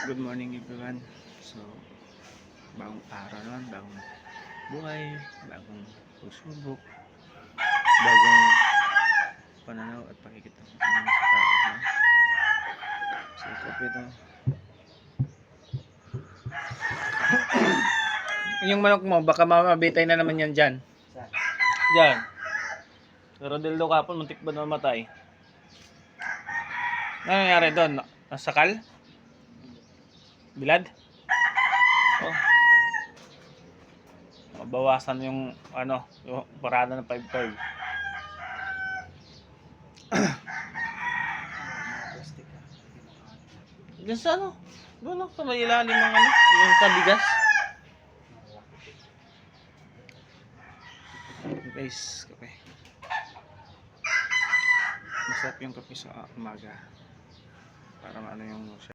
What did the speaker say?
Good morning everyone. So, bagong araw naman, bagong buhay, bagong pagsubok, bagong pananaw at pakikita sa tao na. So, kopi ito. Yung manok mo, baka mamabitay na naman yan dyan. Dyan. Pero dildo kapon, muntik ba na mamatay? Ano nangyari doon? Nasakal? Bilad? Oh. Mabawasan yung yung parada ng 5-5. Diyan sa doon sa may ilalim ng yung sa bigas. Guys, kape. Masarap yung kape sa umaga. Para maano yung